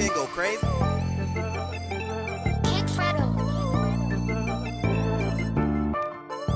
shit go crazy.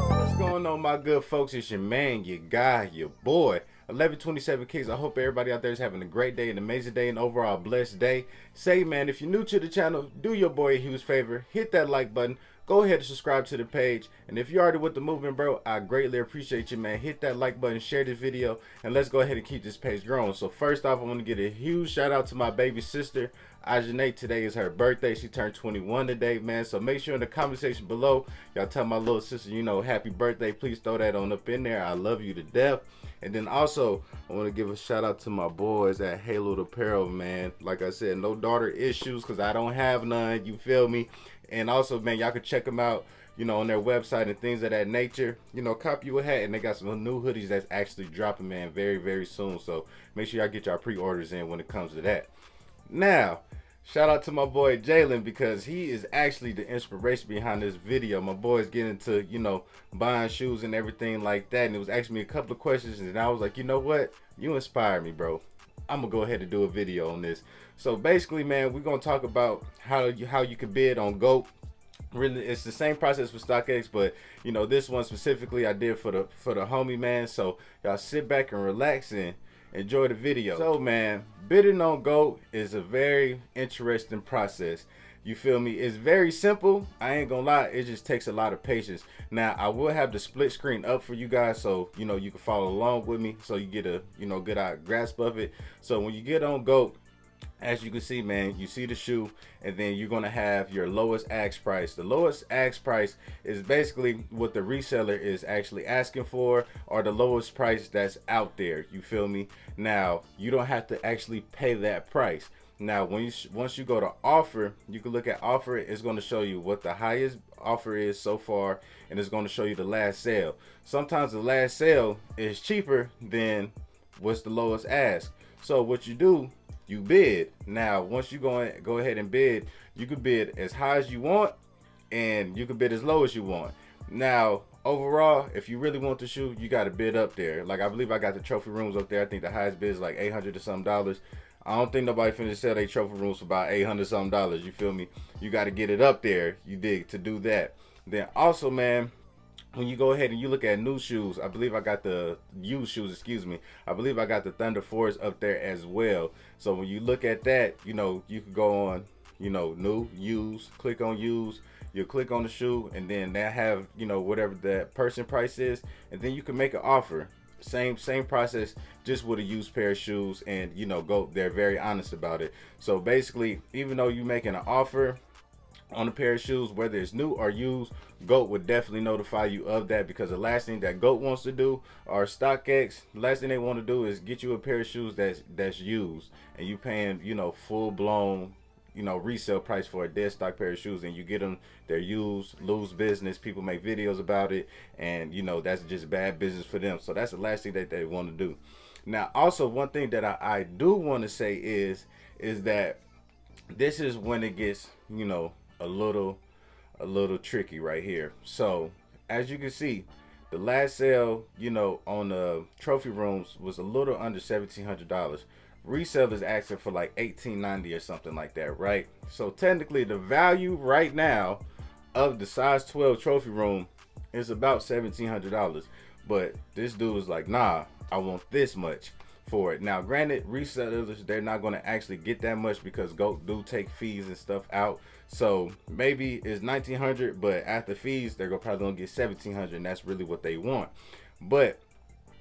What's going on, my good folks? It's your man, your guy, your boy, 1127 Kicks. I hope everybody out there is having a great day, an amazing day, and overall blessed day. Say, man, if you're new to the channel, do your boy a huge favor. Hit that like button. Go ahead and subscribe to the page. And if you're already with the movement, bro, I greatly appreciate you, man. Hit that like button, share this video, and let's go ahead and keep this page growing. So first off, I want to give a huge shout out to my baby sister, Ajane. Today is her birthday. She turned 21 today, man. So make sure in the comment section below, y'all tell my little sister, you know, happy birthday. Please throw that on up in there. I love you to death. And then also, I want to give a shout out to my boys at Halo Apparel, man. Like I said, no daughter issues because I don't have none. You feel me? And also, man, y'all can check them out, you know, on their website and things of that nature. You know, copy you a hat, and they got some new hoodies that's actually dropping, man, very, very soon. So make sure y'all get y'all pre-orders in when it comes to that. Now, shout out to my boy Jalen, because he is actually the inspiration behind this video. My boy is getting into, you know, buying shoes and everything like that, and it was asking me a couple of questions, and I was like, you know what, you inspire me, bro. I'm gonna go ahead and do a video on this. So basically, man, we're gonna talk about how you can bid on GOAT. Really, it's the same process for StockX, but you know, this one specifically I did for the homie, man. So y'all sit back and relax and enjoy the video. So man, bidding on GOAT is a very interesting process. You feel me? It's very simple. I ain't gonna lie, it just takes a lot of patience. Now, I will have the split screen up for you guys, so you know you can follow along with me, so you get a good grasp of it. So when you get on GOAT, as you can see, man, you see the shoe, and then you're gonna have your lowest ask price. The lowest ask price is basically what the reseller is actually asking for, or the lowest price that's out there. You feel me? Now, you don't have to actually pay that price. Now, once you go to offer, you can look at offer. It's going to show you what the highest offer is so far, and it's going to show you the last sale. Sometimes the last sale is cheaper than what's the lowest ask. So what you do, you bid. Now, once you go ahead and bid, you can bid as high as you want, and you can bid as low as you want. Now, overall, if you really want the shoe, you got to bid up there. Like, I believe I got the trophy rooms up there. I think the highest bid is like $800 or something. I don't think nobody finna sell their trophy rooms for about $800 something. You feel me? You got to get it up there, you dig, to do that. Then also, man, when you go ahead and you look at new shoes, I believe I got the used shoes, excuse me. I believe I got the Thunder 4s up there as well. So when you look at that, you know, you can go on, you know, new, used, click on used. You'll click on the shoe, and then they have, you know, whatever that person price is, and then you can make an offer. Same process, just with a used pair of shoes, and you know, GOAT, they're very honest about it. So basically, even though you're making an offer on a pair of shoes, whether it's new or used, GOAT would definitely notify you of that, because the last thing that GOAT wants to do, or StockX, the last thing they want to do is get you a pair of shoes that's used, and you paying, you know, full blown, you know, resale price for a dead stock pair of shoes, and you get them, they're used, lose business. People make videos about it, and you know, that's just bad business for them. So that's the last thing that they want to do. Now, also, one thing that I do want to say is that this is when it gets, you know, a little tricky right here. So as you can see, the last sale, you know, on the trophy rooms was a little under $1,700. Resellers asking for like $1,890 or something like that, right? So technically the value right now of the size 12 trophy room is about $1,700, but this dude is like, nah, I want this much for it. Now granted, resellers, they're not going to actually get that much, because GOAT do take fees and stuff out. So maybe it's $1,900, but after fees, they're probably gonna get $1,700, and that's really what they want. But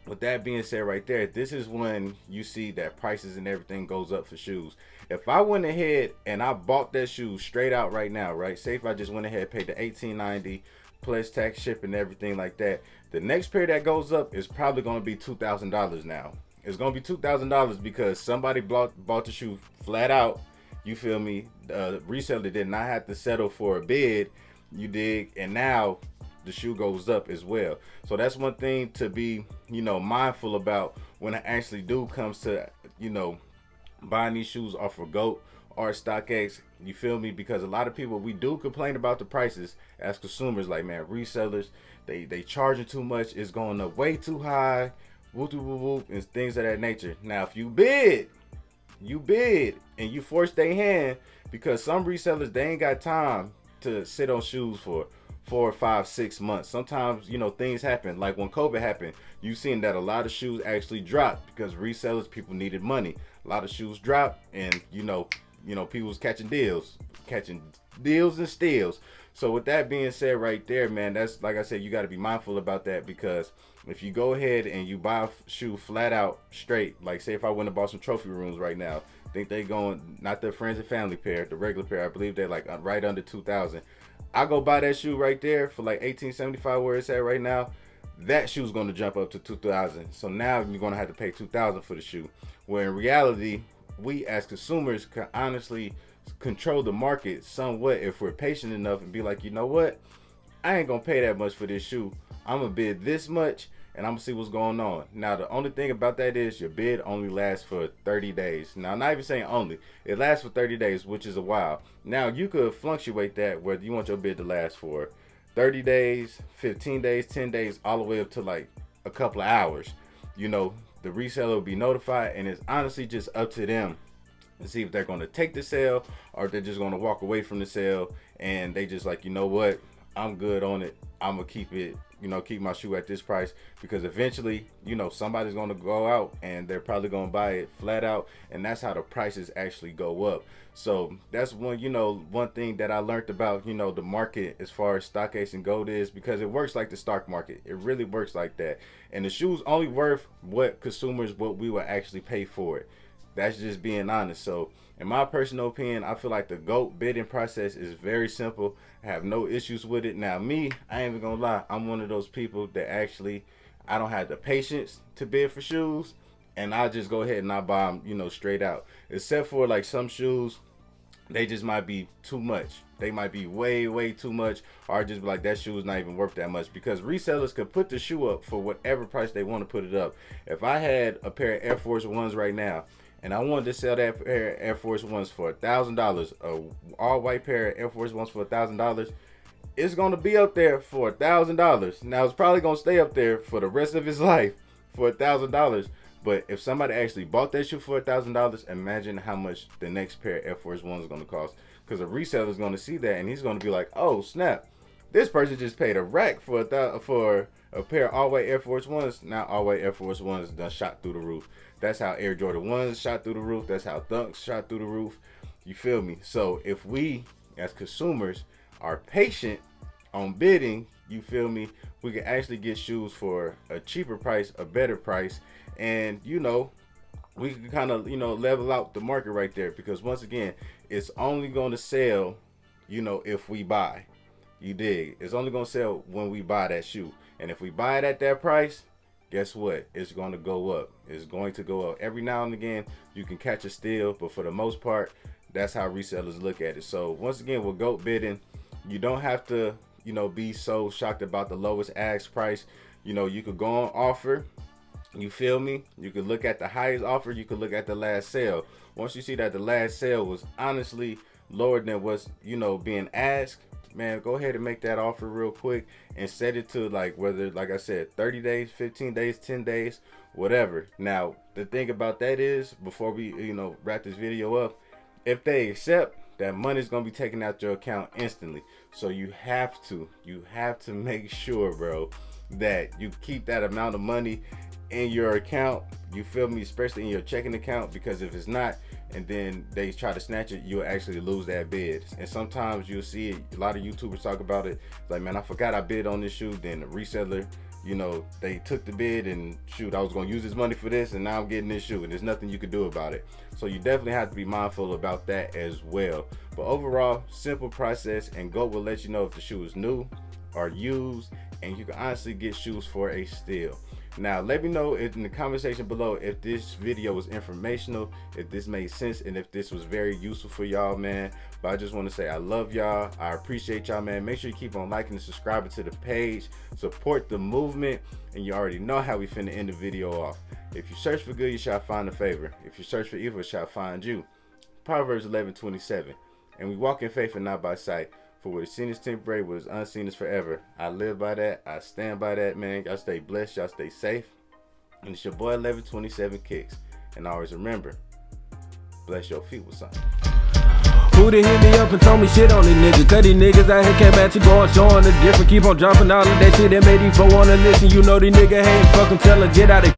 with that being said, right there, this is when you see that prices and everything goes up for shoes. If I went ahead and I bought that shoe straight out right now, right? Say if I just went ahead and paid the $1,890 plus tax, shipping, everything like that, the next pair that goes up is probably going to be $2,000 now. It's going to be $2,000 because somebody bought the shoe flat out. You feel me? The reseller did not have to settle for a bid, you dig, and now the shoe goes up as well. So that's one thing to be, you know, mindful about when it actually comes to, you know, buying these shoes off of GOAT or StockX. You feel me? Because a lot of people, we do complain about the prices as consumers, like, man, resellers, they charging too much, it's going up way too high, whoop whoop whoop, and things of that nature. Now if you bid, you bid and you force their hand, because some resellers, they ain't got time to sit on shoes for 4 or 5, 6 months. Sometimes, things happen. Like when COVID happened, you seen that a lot of shoes actually dropped because resellers, people needed money. A lot of shoes dropped, and people was catching deals and steals. So with that being said right there, man, that's, like I said, you got to be mindful about that, because if you go ahead and you buy a shoe flat out straight, like say if I went and bought some trophy rooms right now, I think they going, not the friends and family pair, the regular pair, I believe they're like right under 2,000. I go buy that shoe right there for like 1875 where it's at right now. That shoe's going to jump up to 2,000. So now you're going to have to pay 2,000 for the shoe. Where in reality, we as consumers can honestly control the market somewhat if we're patient enough and be like, you know what? I ain't going to pay that much for this shoe. I'm going to bid this much, and I'm going to see what's going on. Now, the only thing about that is your bid only lasts for 30 days. Now, I'm not even saying only. It lasts for 30 days, which is a while. Now, you could fluctuate that whether you want your bid to last for 30 days, 15 days, 10 days, all the way up to like a couple of hours. The reseller will be notified, and it's honestly just up to them to see if they're going to take the sale or if they're just going to walk away from the sale, and they just like, you know what, I'm good on it. I'm going to keep it, keep my shoe at this price, because eventually, somebody's going to go out and they're probably going to buy it flat out, and that's how the prices actually go up. So that's one thing that I learned about, the market as far as StockX and gold is, because it works like the stock market. It really works like that. And the shoe's only worth what we will actually pay for it. That's just being honest. So in my personal opinion, I feel like the GOAT bidding process is very simple. I have no issues with it. Now me, I ain't even gonna lie, I'm one of those people that actually, I don't have the patience to bid for shoes, and I just go ahead and I buy them, straight out. Except for like some shoes, they just might be too much. They might be way too much, or just be like, that shoe is not even worth that much, because resellers could put the shoe up for whatever price they want to put it up. If I had a pair of Air Force Ones right now, and I wanted to sell that pair of Air Force Ones for $1,000, a all white pair of Air Force Ones for $1,000, it's gonna be up there for $1,000. Now it's probably gonna stay up there for the rest of his life for $1,000. But if somebody actually bought that shoe for $1,000, imagine how much the next pair of Air Force Ones is gonna cost. Because a reseller is gonna see that, and he's gonna be like, "Oh snap! This person just paid a rack for a pair of all white Air Force Ones." Now all white Air Force Ones done shot through the roof. That's how Air Jordan 1s shot through the roof. That's how Dunks shot through the roof. You feel me? So if we as consumers are patient on bidding, you feel me, we can actually get shoes for a cheaper price, a better price, and we can kind of level out the market right there, because once again, it's only going to sell if we buy. You dig? It's only going to sell when we buy that shoe, and if we buy it at that price, guess what? It's going to go up. It's going to go up. Every now and again, you can catch a steal, but for the most part, that's how resellers look at it. So once again, with GOAT bidding, you don't have to, be so shocked about the lowest ask price. You could go on offer. You feel me? You could look at the highest offer. You could look at the last sale. Once you see that the last sale was honestly lower than what's, being asked, man, go ahead and make that offer real quick and set it to like I said, 30 days, 15 days, 10 days, whatever. Now, the thing about that is, before we, wrap this video up, if they accept, that money's going to be taken out your account instantly. So you have to make sure, bro, that you keep that amount of money in your account. You feel me? Especially in your checking account, because if it's not, and then they try to snatch it, you'll actually lose that bid. And sometimes you'll see it, a lot of YouTubers talk about it. It's like, man, I forgot I bid on this shoe. Then the reseller, they took the bid, and shoot, I was going to use this money for this, and now I'm getting this shoe, and there's nothing you can do about it. So you definitely have to be mindful about that as well. But overall, simple process, and GOAT will let you know if the shoe is new or used, and you can honestly get shoes for a steal. Now, let me know in the comment section below if this video was informational, if this made sense, and if this was very useful for y'all, man. But I just want to say I love y'all. I appreciate y'all, man. Make sure you keep on liking and subscribing to the page. Support the movement. And you already know how we finna end the video off. If you search for good, you shall find a favor. If you search for evil, it shall find you. Proverbs 11:27. And we walk in faith and not by sight. For what is seen is temporary, what is unseen is forever. I live by that. I stand by that, man. Y'all stay blessed. Y'all stay safe. And it's your boy 1127 Kicks. And always remember, bless your feet with something. Who done hit me up and told me shit on these niggas? Cause these niggas out here came at you going, showing the difference. Keep on dropping all of that shit that made these folk wanna listen. You know these niggas hate, fucking tell them get out of